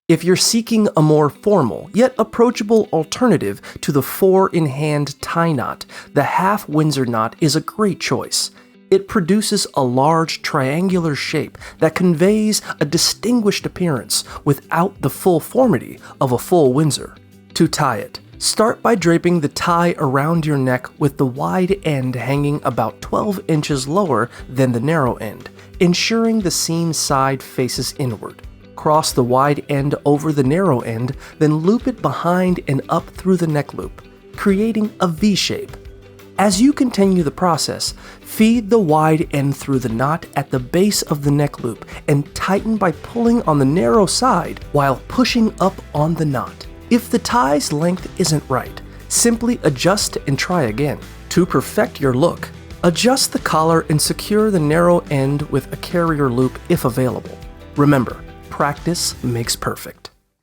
If you're seeking a more formal, yet approachable alternative to the 4-in-hand tie knot, the half Windsor knot is a great choice. It produces a large triangular shape that conveys a distinguished appearance without the full formity of a full Windsor. To tie it, start by draping the tie around your neck with the wide end hanging about 12 inches lower than the narrow end, ensuring the seam side faces inward. Cross the wide end over the narrow end, then loop it behind and up through the neck loop, creating a V shape. As you continue the process, feed the wide end through the knot at the base of the neck loop and tighten by pulling on the narrow side while pushing up on the knot. If the tie's length isn't right, simply adjust and try again. To perfect your look, adjust the collar and secure the narrow end with a carrier loop if available. Remember, practice makes perfect.